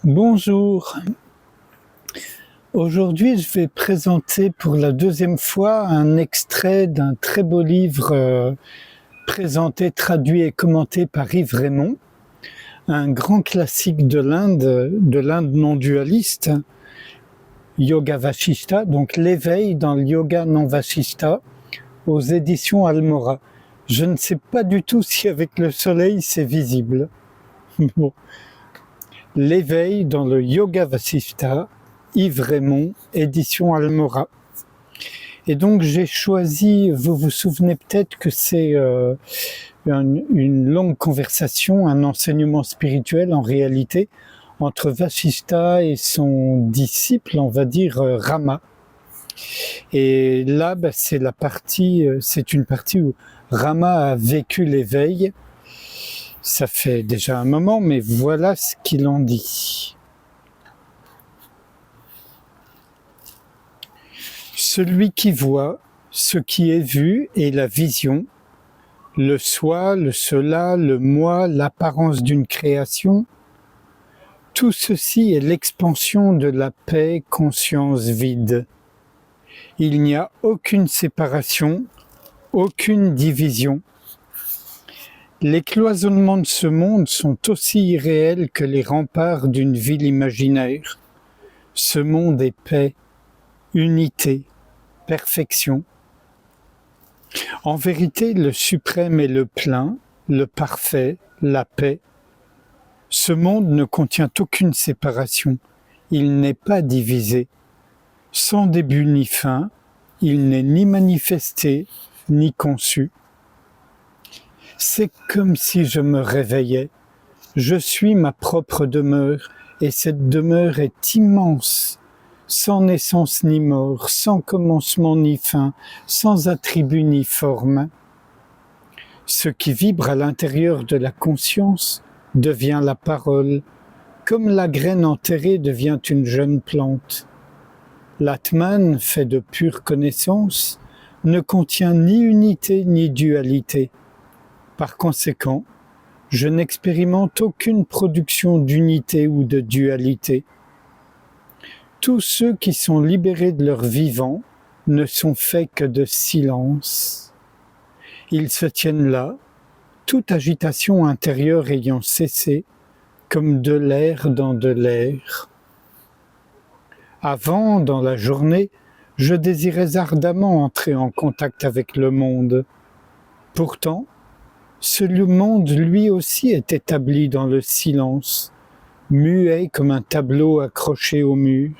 Bonjour, aujourd'hui je vais présenter pour la deuxième fois un extrait d'un très beau livre présenté, traduit et commenté par Yves Raymond, un grand classique de l'Inde non dualiste, Yoga Vashishta, donc l'éveil dans le yoga non Vashishta, aux éditions Almora. Je ne sais pas du tout si avec le soleil c'est visible. Bon. L'éveil dans le Yoga Vashishta, Yves Raymond, édition Almora. Et donc j'ai choisi, vous vous souvenez peut-être que c'est une longue conversation, un enseignement spirituel en réalité, entre Vashishta et son disciple, on va dire Rama. Et là, c'est une partie où Rama a vécu l'éveil. Ça fait déjà un moment, mais voilà ce qu'il en dit. Celui qui voit ce qui est vu est la vision, le soi, le cela, le moi, l'apparence d'une création. Tout ceci est l'expansion de la paix, conscience vide. Il n'y a aucune séparation, aucune division. Les cloisonnements de ce monde sont aussi irréels que les remparts d'une ville imaginaire. Ce monde est paix, unité, perfection. En vérité, le suprême est le plein, le parfait, la paix. Ce monde ne contient aucune séparation, il n'est pas divisé. Sans début ni fin, il n'est ni manifesté, ni conçu. C'est comme si je me réveillais. Je suis ma propre demeure, et cette demeure est immense, sans naissance ni mort, sans commencement ni fin, sans attribut ni forme. Ce qui vibre à l'intérieur de la conscience devient la parole, comme la graine enterrée devient une jeune plante. L'Atman, fait de pure connaissance, ne contient ni unité ni dualité. Par conséquent, je n'expérimente aucune production d'unité ou de dualité. Tous ceux qui sont libérés de leur vivant ne sont faits que de silence. Ils se tiennent là, toute agitation intérieure ayant cessé, comme de l'air dans de l'air. Avant, dans la journée, je désirais ardemment entrer en contact avec le monde. Pourtant, ce monde lui aussi est établi dans le silence, muet comme un tableau accroché au mur.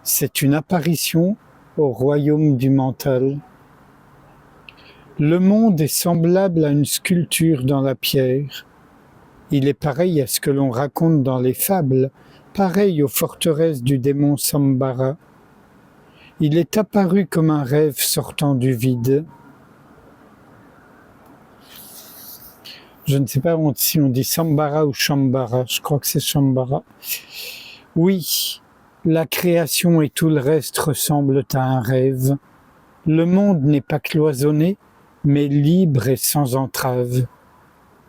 C'est une apparition au royaume du mental. Le monde est semblable à une sculpture dans la pierre. Il est pareil à ce que l'on raconte dans les fables, pareil aux forteresses du démon Sambara. Il est apparu comme un rêve sortant du vide. Je ne sais pas si on dit Sambara ou Shambara, je crois que c'est Shambara. Oui, la création et tout le reste ressemblent à un rêve. Le monde n'est pas cloisonné, mais libre et sans entrave.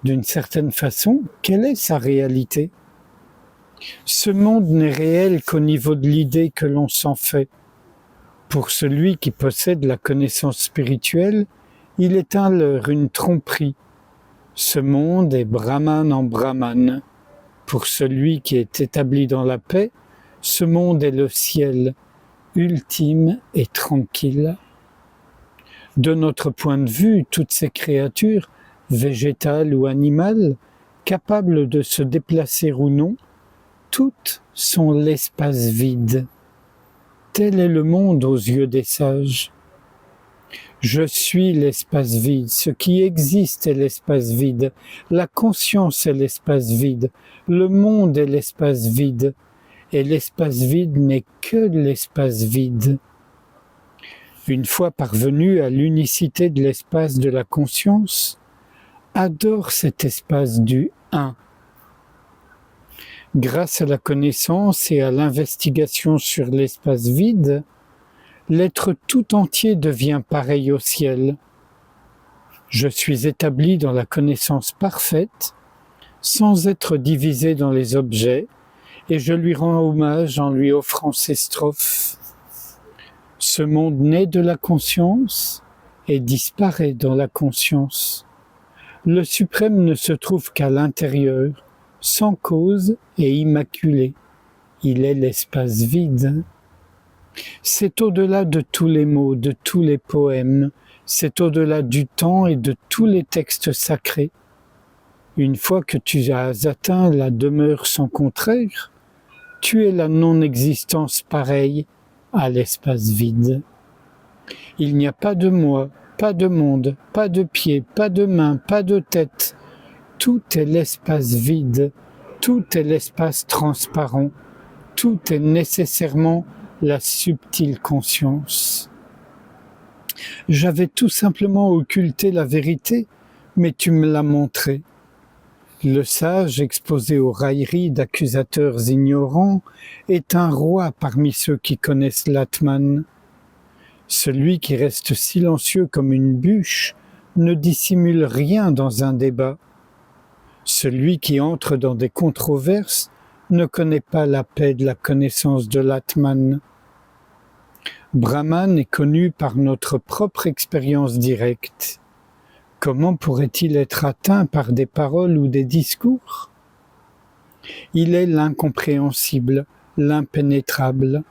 D'une certaine façon, quelle est sa réalité? Ce monde n'est réel qu'au niveau de l'idée que l'on s'en fait. Pour celui qui possède la connaissance spirituelle, il est un leurre, une tromperie. Ce monde est Brahman en Brahman. Pour celui qui est établi dans la paix, ce monde est le ciel, ultime et tranquille. De notre point de vue, toutes ces créatures, végétales ou animales, capables de se déplacer ou non, toutes sont l'espace vide. Tel est le monde aux yeux des sages. Je suis l'espace vide, ce qui existe est l'espace vide, la conscience est l'espace vide, le monde est l'espace vide, et l'espace vide n'est que l'espace vide. Une fois parvenu à l'unicité de l'espace de la conscience, adore cet espace du un. Grâce à la connaissance et à l'investigation sur l'espace vide, l'être tout entier devient pareil au ciel. Je suis établi dans la connaissance parfaite, sans être divisé dans les objets, et je lui rends hommage en lui offrant ces strophes. Ce monde naît de la conscience et disparaît dans la conscience. Le suprême ne se trouve qu'à l'intérieur, sans cause et immaculé. Il est l'espace vide. C'est au-delà de tous les mots, de tous les poèmes, c'est au-delà du temps et de tous les textes sacrés. Une fois que tu as atteint la demeure sans contraire, tu es la non-existence pareille à l'espace vide. Il n'y a pas de moi, pas de monde, pas de pied, pas de main, pas de tête. Tout est l'espace vide, tout est l'espace transparent, tout est nécessairement la subtile conscience. J'avais tout simplement occulté la vérité, mais tu me l'as montrée. Le sage, exposé aux railleries d'accusateurs ignorants, est un roi parmi ceux qui connaissent l'Atman. Celui qui reste silencieux comme une bûche ne dissimule rien dans un débat. Celui qui entre dans des controverses ne connaît pas la paix de la connaissance de l'Atman. Brahman est connu par notre propre expérience directe. Comment pourrait-il être atteint par des paroles ou des discours? Il est l'incompréhensible, l'impénétrable,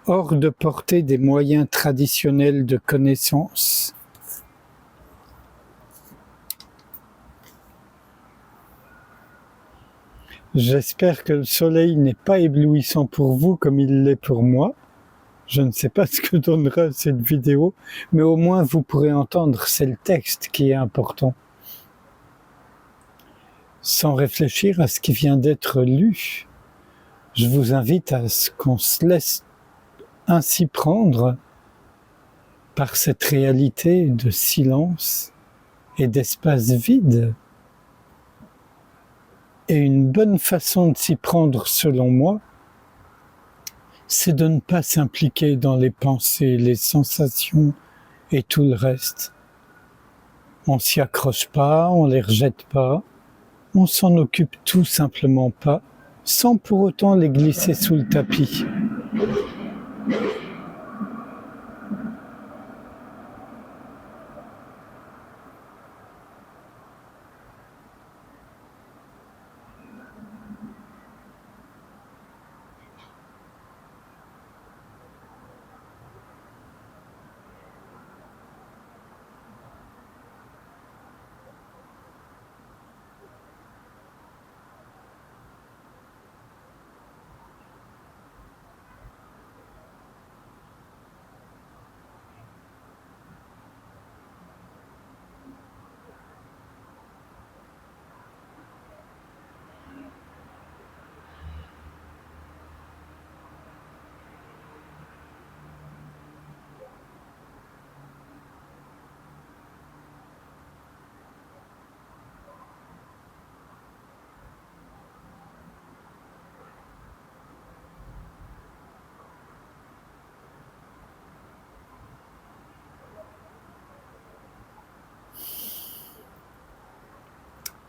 hors de portée des moyens traditionnels de connaissance. J'espère que le soleil n'est pas éblouissant pour vous comme il l'est pour moi. Je ne sais pas ce que donnera cette vidéo, mais au moins vous pourrez entendre, c'est le texte qui est important. Sans réfléchir à ce qui vient d'être lu, je vous invite à ce qu'on se laisse ainsi prendre par cette réalité de silence et d'espace vide. Et une bonne façon de s'y prendre, selon moi, c'est de ne pas s'impliquer dans les pensées, les sensations et tout le reste. On s'y accroche pas, on les rejette pas, on s'en occupe tout simplement pas, sans pour autant les glisser sous le tapis.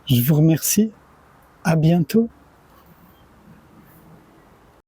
Je vous remercie. À bientôt.